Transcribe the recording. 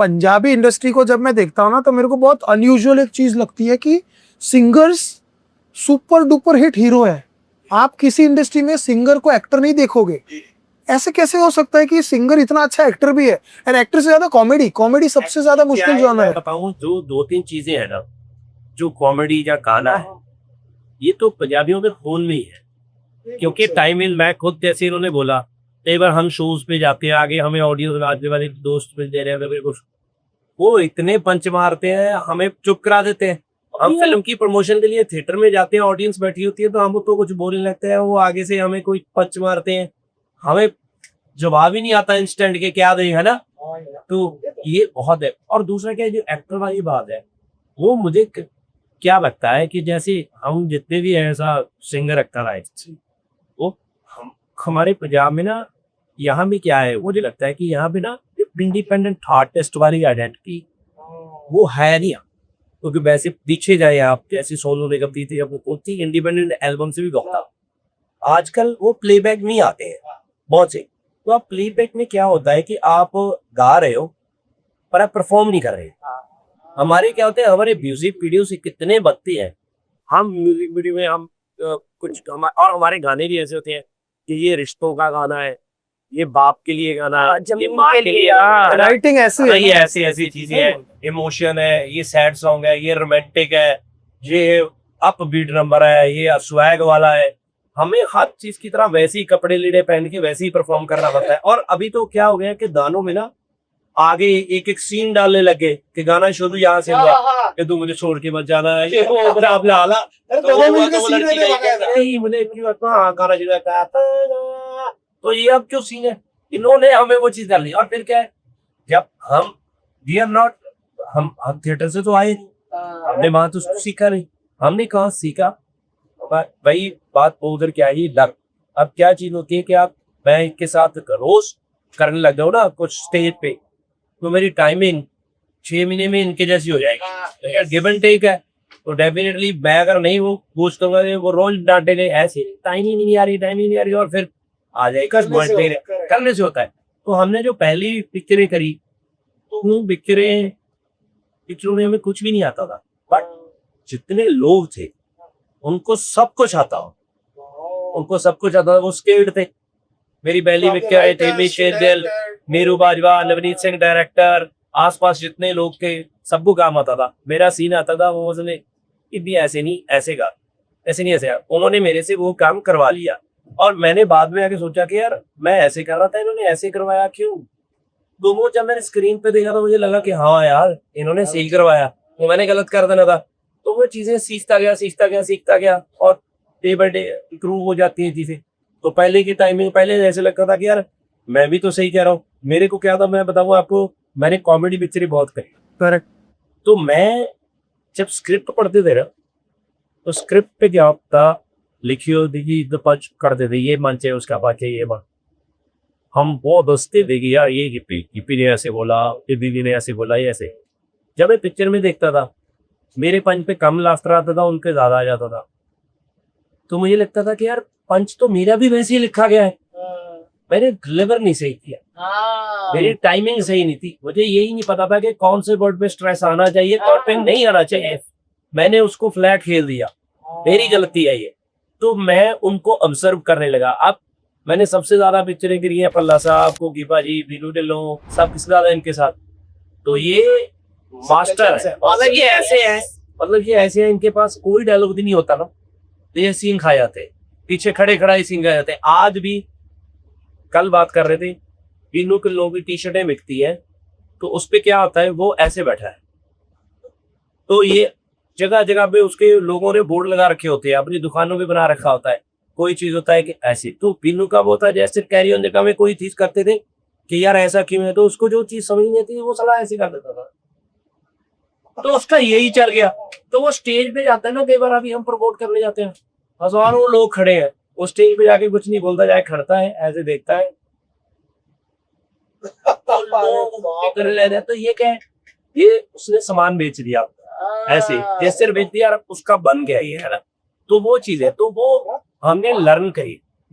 Punjabi industry को जब मैं देखता हूँ ना तो मेरे को बहुत अनयूजुअल एक चीज लगती है कि singers super duper hit hero है, आप किसी इंडस्ट्री में सिंगर को एक्टर नहीं देखोगे। ऐसे कैसे हो सकता है कि सिंगर इतना अच्छा एक्टर भी है, एंड एक्टर से ज्यादा कॉमेडी, कॉमेडी सबसे ज्यादा मुश्किल जॉनर है। बताऊं जो दो तीन चीजें हैं ना, जो कॉमेडी या गाना है, ये तो पंजाबियों में खून में ही है। क्योंकि टाइम इन, मैं खुद जैसे इन्होंने बोला, कई बार हम शोज पे जाते हैं, आगे हमें ऑडियो सुनाने वाले दोस्त मिल दे रहे हैं कुछ, वो इतने पंच मारते हैं, हमें चुप करा देते हैं। हम फिल्म की प्रमोशन के लिए थिएटर में जाते हैं, ऑडियंस बैठी होती है, तो हम तो कुछ बोलने लगते हैं, वो आगे से हमें कोई पंच मारते हैं, हमें जवाब ही नहीं आता इंस्टेंट के क्या दें, है ना। तो ये बहुत है। और दूसरा क्या है, जो एक्टर वाली बात है, वो मुझे क्या लगता है कि जैसे हम जितने भी ऐसा सिंगर एक्टर आए, वो हम हमारे पंजाब में ना, यहाँ भी क्या है, मुझे लगता है कि यहाँ पे ना इंडिपेंडेंट आर्टिस्ट वाली आइडेंटिटी वो है नहीं। क्योंकि वैसे पीछे जाए आप, जैसे सोनू निगम दी थी, अब होती इंडिपेंडेंट एल्बम से भी बहुत था। आजकल वो प्लेबैक नहीं आते हैं बहुत से। तो आप प्लेबैक में क्या होता है कि आप गा रहे हो पर आप परफॉर्म नहीं कर रहे। हमारे क्या होते हैं, हमारे म्यूजिक वीडियो से कितने बनते हैं, हम म्यूजिक वीडियो में हम कुछ और हमारे गाने भी ऐसे होते हैं कि ये रिश्तों का गाना है, ये बाप के लिए गाना है, ये माँ के लिए, राइटिंग ऐसी है, ये ऐसी ऐसी चीजें हैं, इमोशन है, ये सैड सॉन्ग है, ये रोमांटिक है, ये अप बीट नंबर है, ये स्वैग वाला है। हमें हर चीज की तरह वैसे ही कपड़े लीड़े पहन के वैसे ही परफॉर्म करना पड़ता है। और अभी तो क्या हो गया कि गानों में ना आगे एक एक सीन डालने लगे कि गाना शुरू यहाँ से हुआ कि तू मुझे छोड़ के मत जाना है, ये वो मेरा आपने हाला मुझे गाना शुरू होता है, तो ये अब क्यों सीन है, इन्होंने हमें वो चीज डाली। और फिर क्या है, जब हम वी आर नॉट, हम थिएटर से तो आए, हमने वहां तो सीखा नहीं, हमने कहाँ सीखा। वही बात उधर क्या है, लक। अब क्या चीज होती है कि आप, मैं इनके साथ रोज करने लग जाऊँ ना कुछ स्टेज पे, तो मेरी टाइमिंग 6 महीने में इनके जैसी हो जाएगी। गिव एंड टेक है, तो डेफिनेटली मैं अगर नहीं वो पूछता हूँ, वो रोज डांटेंगे ऐसे, टाइम ही नहीं आ रही, टाइम ही नहीं आ रही, और फिर आ जाएगा करने से होता है। तो हमने जो पहली पिक्चरें करी, तो वो पिक्चरों में हमें कुछ भी नहीं आता था, बट जितने लोग थे उनको सब कुछ आता हो, उनको सब कुछ आता था, वो स्केल्ड थे। मेरी पहली पिक्चर आई थी मिशेल, नीरू बाजवा, नवनीत सिंह डायरेक्टर, आसपास जितने लोग थे सबको काम आता था, मेरा सीन आता था, वो उसने भी ऐसे नहीं ऐसे का, ऐसे नहीं ऐसे, उन्होंने मेरे से वो काम करवा लिया। और मैंने बाद में आके सोचा कि यार मैं ऐसे कर रहा था, इन्होंने ऐसे करवाया क्यों। तो वो जब मैंने स्क्रीन पे देखा तो मुझे लगा कि हाँ यार इन्होंने सही करवाया, तो मैंने गलत कर देना था। तो वो चीजें सीखता गया और डे बाय डे इम्प्रूव हो जाती है चीजें। तो पहले की टाइमिंग, पहले ऐसे लगता था कि यार मैं भी तो सही कह रहा हूँ, मेरे को क्या था, मैं बताऊँ आपको, मैंने कॉमेडी पिक्चरें बहुत करी। करेक्ट। तो मैं जब स्क्रिप्ट पढ़ते थे ना, तो स्क्रिप्ट पे क्या होता, लिखी होती थी तो पंच कर देते, ये मंच है उसका बाकी ये मन, हम बहुत हंसते थे कि यार ये गिप्पी ने ऐसे बोला, ये दीदी ने ऐसे बोला, ये ऐसे। जब मैं पिक्चर में देखता था, मेरे पंच पे कम लाफ्टर आता था, उनके ज्यादा आ जाता था। तो मुझे लगता था कि यार पंच तो मेरा भी वैसे ही लिखा गया है, मैंने डिलीवर नहीं सही किया, मेरी टाइमिंग सही नहीं थी, मुझे यही नहीं पता था कि कौन से वर्ड पे स्ट्रेस आना चाहिए, कौन पे नहीं आना चाहिए, मैंने उसको फ्लैट खेल दिया, मेरी गलती है ये। तो मैं उनको ऑब्जर्व करने लगा। अब मैंने सबसे ज्यादा पिक्चरें करी है पल्ला साहब, कोकीपा जी, बीनू ढिल्लों, सब किससे ज्यादा इनके साथ। तो ये मास्टर है, मतलब ये ऐसे है, मतलब ये ऐसे है, इनके पास कोई डायलॉग भी नहीं होता ना, तो ये सीन खा जाते, पीछे खड़े खड़ा ही सीन खा जाते। आज भी कल बात कर रहे थे, बीनू के लोगों की टी शर्टें बिकती है, तो उस पे क्या होता है, वो ऐसे बैठा है, तो ये जगह जगह पे उसके लोगों ने बोर्ड लगा रखे होते हैं, अपनी दुकानों पे बना रखा होता है, कोई चीज होता है कि ऐसी। तो बीनू का वो था, जैसे कैरी ऑन जगह में कोई चीज करते थे कि यार ऐसा क्यों है, तो उसको जो चीज समझ नहीं आती वो सलाह ऐसे कर देता था, तो उसका यही चल गया। तो वो स्टेज पे जाता है ना, कई बार अभी हम प्रमोट करने जाते हैं, हजारों लोग खड़े हैं, वो स्टेज पे जाके कुछ नहीं बोलता, जाए खड़ता है, ऐसे देखता है तो ये क्या है, ये उसने सामान बेच दिया, ऐसे जैसे बेच दिया, उसका बन गया ये है ना। तो वो चीज है, तो वो हमने लर्न करी।